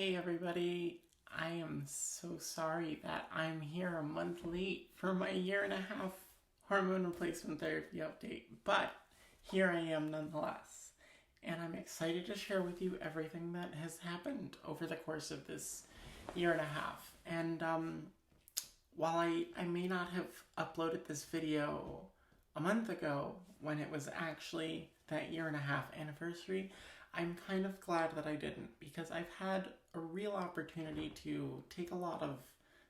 Hey everybody, I am so sorry that I'm here a month late for my 1.5 year hormone replacement therapy update, but here I am nonetheless. And I'm excited to share with you everything that has happened over the course of this 1.5 years. And while I may not have uploaded this video a month ago when it was actually that 1.5 year anniversary, I'm kind of glad that I didn't, because I've had a real opportunity to take a lot of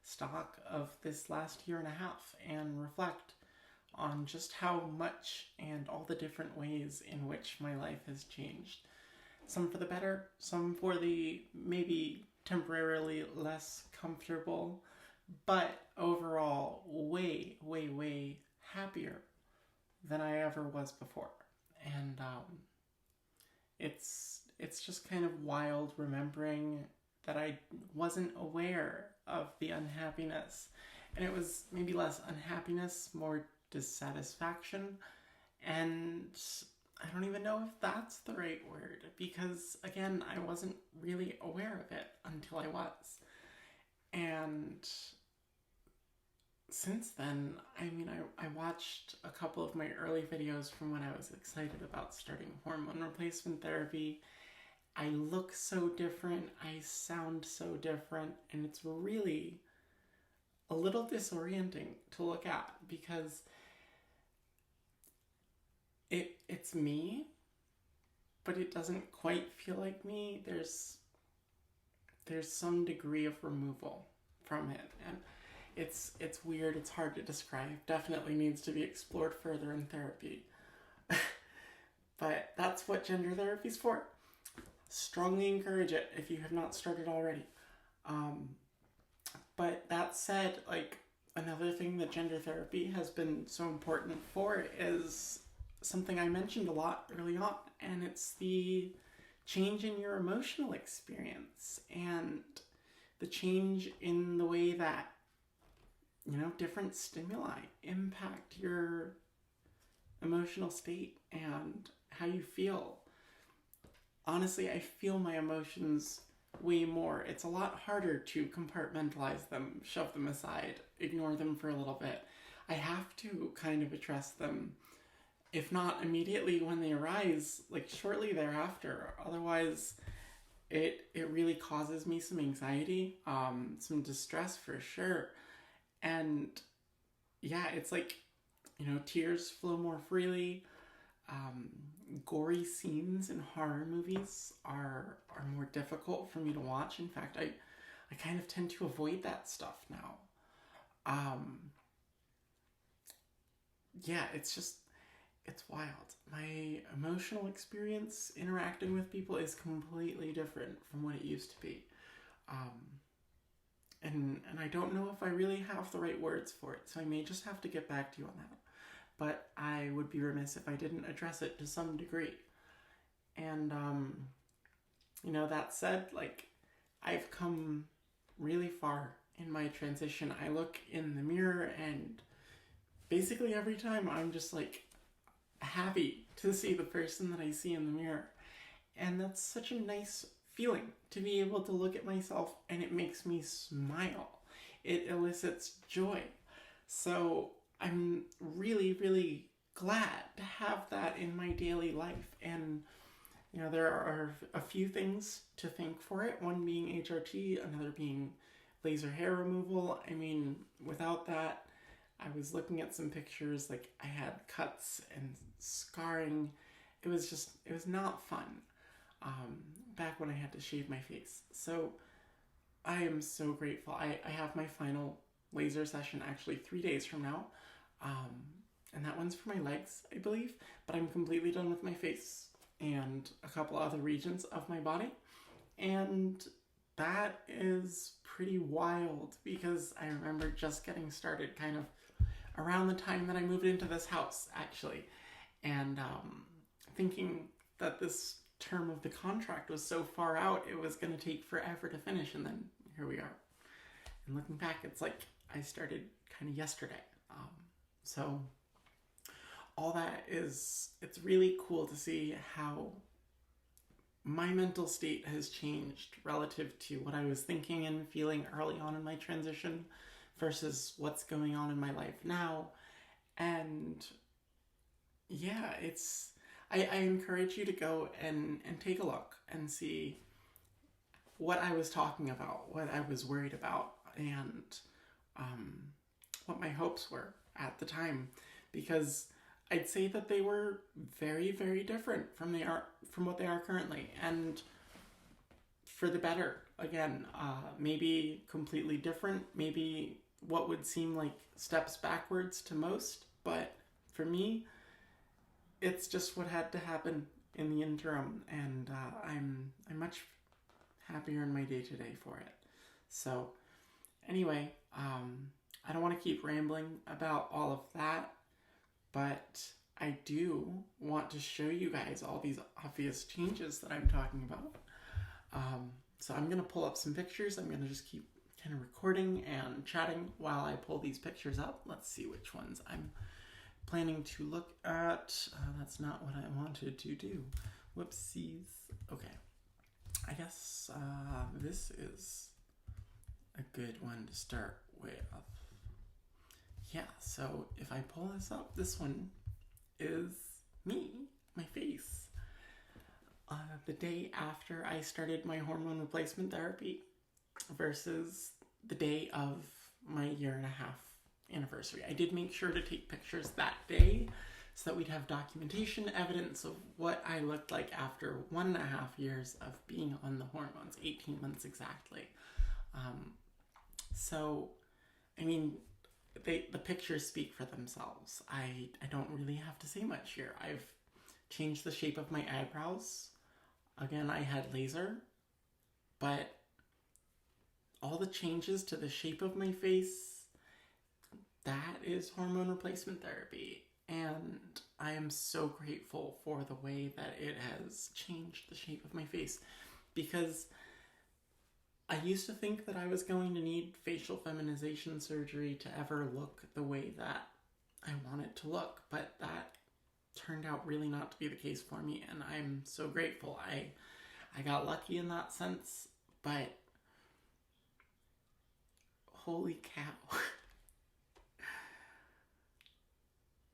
stock of this last 1.5 years and reflect on just how much and all the different ways in which my life has changed. Some for the better, some for the maybe temporarily less comfortable, but overall way, way, way happier than I ever was before. And it's just kind of wild remembering that I wasn't aware of the unhappiness. And it was maybe less unhappiness, more dissatisfaction. And I don't even know if that's the right word, because again, I wasn't really aware of it until I was. And since then, I watched a couple of my early videos from when I was excited about starting hormone replacement therapy. I look so different, I sound so different, and it's really a little disorienting to look at, because it's me, but it doesn't quite feel like me. There's some degree of removal from it, and it's weird, it's hard to describe, definitely needs to be explored further in therapy. But that's what gender therapy's for. Strongly encourage it if you have not started already. But that said, another thing that gender therapy has been so important for is something I mentioned a lot early on, and it's the change in your emotional experience and the change in the way that different stimuli impact your emotional state and how you feel. Honestly, I feel my emotions way more. It's a lot harder to compartmentalize them, shove them aside, ignore them for a little bit. I have to kind of address them, if not immediately when they arise, shortly thereafter. Otherwise, it really causes me some anxiety, some distress for sure. And yeah, it's tears flow more freely. Gory scenes in horror movies are more difficult for me to watch. In fact, I kind of tend to avoid that stuff now. Yeah, it's wild. My emotional experience interacting with people is completely different from what it used to be. And I don't know if I really have the right words for it, so I may just have to get back to you on that. But I would be remiss if I didn't address it to some degree. And, that said, I've come really far in my transition. I look in the mirror, and basically every time I'm just, happy to see the person that I see in the mirror. And that's such a nice feeling to be able to look at myself, and it makes me smile. It elicits joy. So I'm really, really glad to have that in my daily life. And, there are a few things to thank for it. One being HRT, another being laser hair removal. Without that, I was looking at some pictures, I had cuts and scarring. It was not fun. Back when I had to shave my face. So I am so grateful. I have my final laser session actually 3 days from now. And that one's for my legs, I believe. But I'm completely done with my face and a couple other regions of my body. And that is pretty wild, because I remember just getting started kind of around the time that I moved into this house, actually. And thinking that this term of the contract was so far out, it was going to take forever to finish, and then here we are. And looking back, it's I started kind of yesterday. So all that it's really cool to see how my mental state has changed relative to what I was thinking and feeling early on in my transition versus what's going on in my life now. And yeah, I encourage you to go and take a look and see what I was talking about, what I was worried about, and um, what my hopes were at the time, because I'd say that they were very, very different from what they are currently, and for the better. Again, maybe completely different, maybe what would seem like steps backwards to most, but for me, it's just what had to happen in the interim, and I'm much happier in my day to day for it. So, anyway, I don't want to keep rambling about all of that, but I do want to show you guys all these obvious changes that I'm talking about. So I'm going to pull up some pictures. I'm going to just keep kind of recording and chatting while I pull these pictures up. Let's see which ones I'm planning to look at. That's not what I wanted to do. Whoopsies. Okay. I guess this is a good one to start with. Yeah, so if I pull this up, this one is me, my face. The day after I started my hormone replacement therapy versus the day of my 1.5 year anniversary. I did make sure to take pictures that day so that we'd have documentation, evidence of what I looked like after 1.5 years of being on the hormones, 18 months exactly. So, I mean, the pictures speak for themselves. I don't really have to say much here. I've changed the shape of my eyebrows. Again, I had laser, but all the changes to the shape of my face, that is hormone replacement therapy. And I am so grateful for the way that it has changed the shape of my face, because I used to think that I was going to need facial feminization surgery to ever look the way that I want it to look, but that turned out really not to be the case for me, and I'm so grateful. I got lucky in that sense, but holy cow.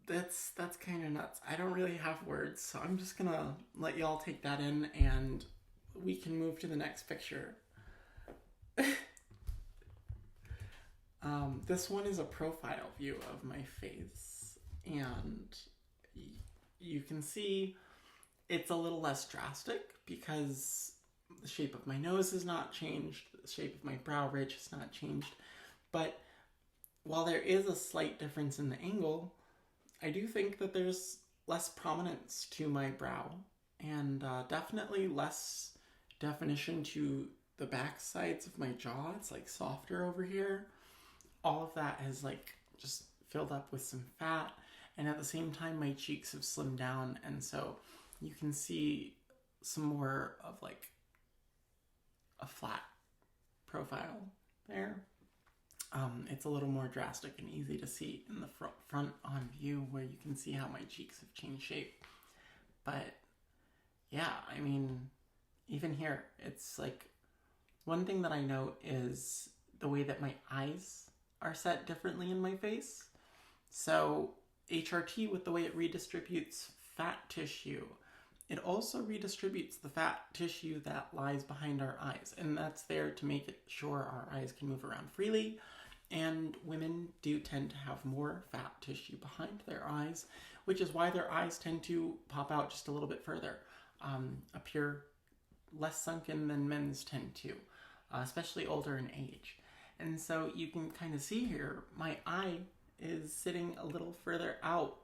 That's kind of nuts. I don't really have words, so I'm just gonna let y'all take that in, and we can move to the next picture. This one is a profile view of my face, and you can see it's a little less drastic because the shape of my nose has not changed, the shape of my brow ridge has not changed, but while there is a slight difference in the angle, I do think that there's less prominence to my brow, and definitely less definition to the back sides of my jaw. It's like softer over here. All of that has like just filled up with some fat, and at the same time my cheeks have slimmed down, and so you can see some more of like a flat profile there. It's a little more drastic and easy to see in the front on view, where you can see how my cheeks have changed shape. But yeah, I mean, even here, it's like, one thing that I note is the way that my eyes are set differently in my face. So HRT, with the way it redistributes fat tissue, it also redistributes the fat tissue that lies behind our eyes, and that's there to make it sure our eyes can move around freely. And women do tend to have more fat tissue behind their eyes, which is why their eyes tend to pop out just a little bit further, appear less sunken than men's tend to, especially older in age. And so you can kind of see here, my eye is sitting a little further out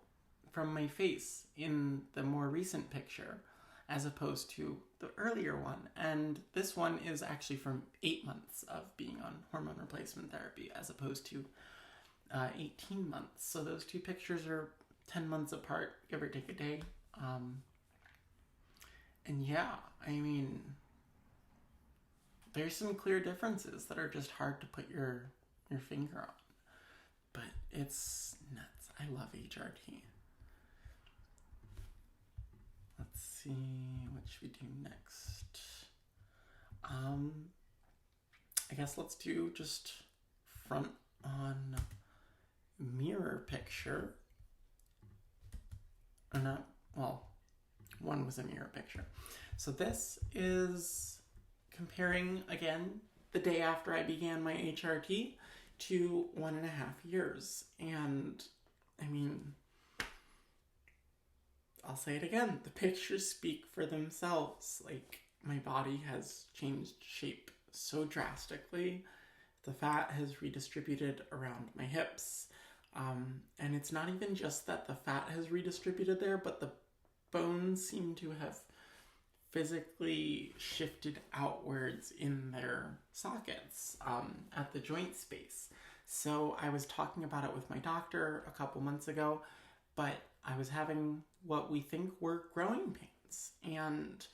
from my face in the more recent picture, as opposed to the earlier one. And this one is actually from 8 months of being on hormone replacement therapy, as opposed to 18 months. So those two pictures are 10 months apart, give or take a day. And yeah, I mean, there's some clear differences that are just hard to put your finger on. But it's nuts. I love HRT. Let's see, what should we do next? I guess let's do just front on mirror picture. Or not, well, one was a mirror picture. So this is comparing, again, the day after I began my HRT to 1.5 years. And, I mean, I'll say it again, the pictures speak for themselves. Like, my body has changed shape so drastically. The fat has redistributed around my hips. And it's not even just that the fat has redistributed there, but the bones seem to have physically shifted outwards in their sockets at the joint space. So I was talking about it with my doctor a couple months ago, but I was having what we think were growing pains. And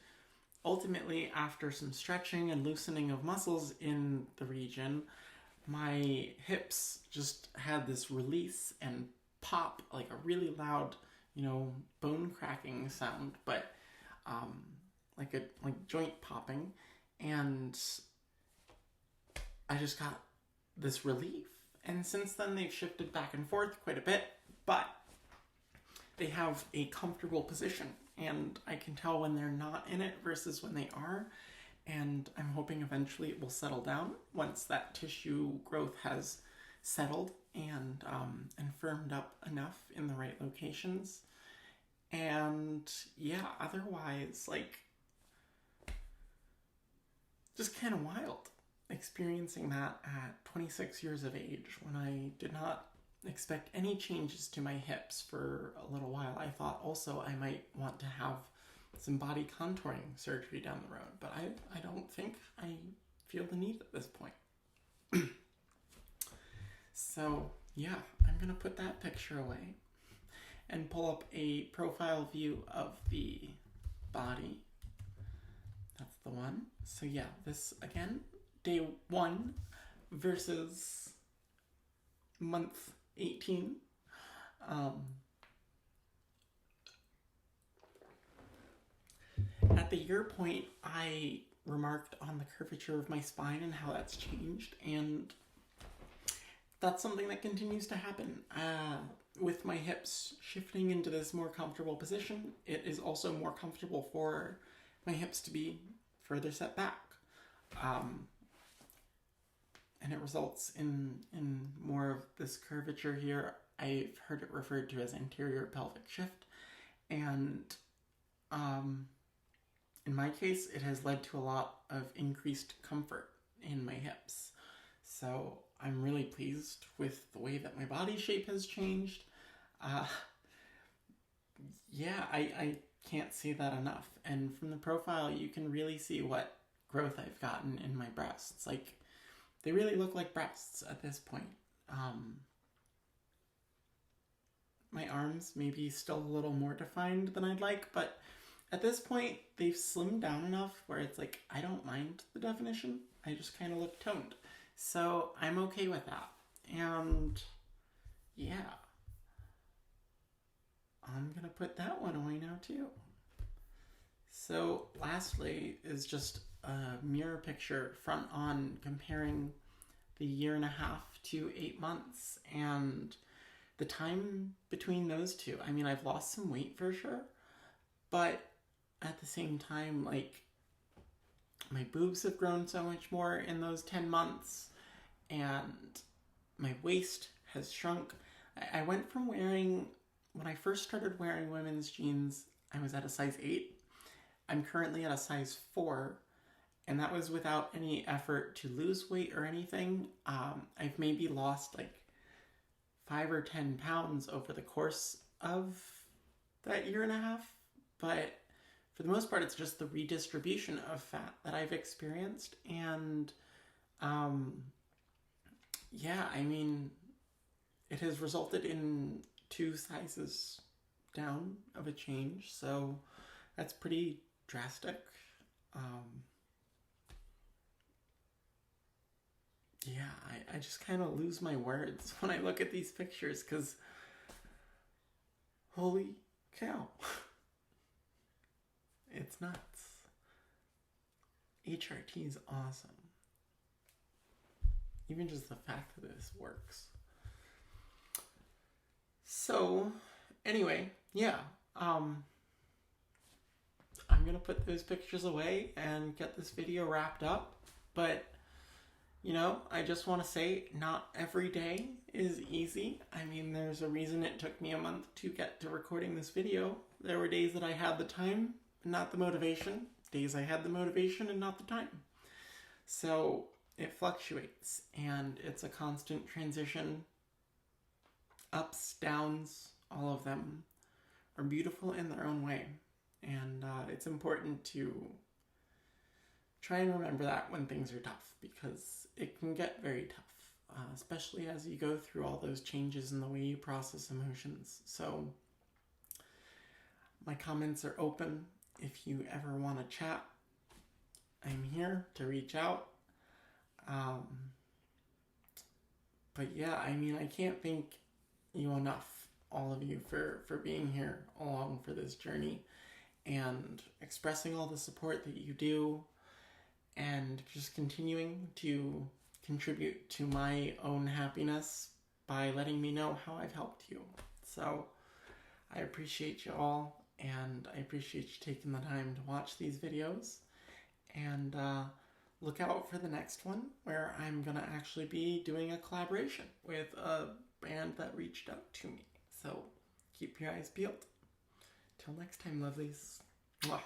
ultimately, after some stretching and loosening of muscles in the region, my hips just had this release and pop, like a really loud, bone cracking sound, but like joint popping, and I just got this relief. And since then, they've shifted back and forth quite a bit, but they have a comfortable position, and I can tell when they're not in it versus when they are. And I'm hoping eventually it will settle down once that tissue growth has settled and firmed up enough in the right locations. And yeah, otherwise, like, just kind of wild experiencing that at 26 years of age when I did not expect any changes to my hips for a little while. I thought also I might want to have some body contouring surgery down the road, but I don't think I feel the need at this point. So yeah, I'm gonna put that picture away and pull up a profile view of the body. That's the one. So yeah, this again, day 1 versus month 18. At the year point, I remarked on the curvature of my spine and how that's changed, and that's something that continues to happen. With my hips shifting into this more comfortable position, it is also more comfortable for my hips to be further set back. And it results in more of this curvature here. I've heard it referred to as anterior pelvic shift, and in my case, it has led to a lot of increased comfort in my hips. So I'm really pleased with the way that my body shape has changed. Yeah, I can't say that enough. And from the profile, you can really see what growth I've gotten in my breasts. Like, they really look like breasts at this point. My arms maybe still a little more defined than I'd like, but at this point, they've slimmed down enough where it's like, I don't mind the definition. I just kind of look toned. So I'm okay with that. And yeah, I'm gonna put that one away now too. So lastly is just a mirror picture front on comparing the 1.5 to 8 months and the time between those two. I mean, I've lost some weight for sure, but at the same time, like, my boobs have grown so much more in those 10 months, and my waist has shrunk. I went from wearing, when I first started wearing women's jeans, I was at a size 8. I'm currently at a size 4, and that was without any effort to lose weight or anything. I've maybe lost like 5 or 10 pounds over the course of that 1.5 years, but for the most part, it's just the redistribution of fat that I've experienced. And yeah, I mean, it has resulted in 2 sizes down of a change. So that's pretty drastic. Yeah, I just kind of lose my words when I look at these pictures because holy cow. It's nuts. HRT is awesome. Even just the fact that this works. So, anyway, yeah. I'm gonna put those pictures away and get this video wrapped up. But, you know, I just want to say not every day is easy. I mean, there's a reason it took me a month to get to recording this video. There were days that I had the time, not the motivation. Days I had the motivation and not the time. So it fluctuates, and it's a constant transition. Ups, downs, all of them are beautiful in their own way. And it's important to try and remember that when things are tough, because it can get very tough, especially as you go through all those changes in the way you process emotions. So my comments are open. If you ever want to chat, I'm here to reach out. But yeah, I mean, I can't thank you enough, all of you, for being here along for this journey and expressing all the support that you do and just continuing to contribute to my own happiness by letting me know how I've helped you. So I appreciate you all, and I appreciate you taking the time to watch these videos. And look out for the next one, where I'm going to actually be doing a collaboration with a band that reached out to me. So keep your eyes peeled. Till next time, lovelies. Mwah.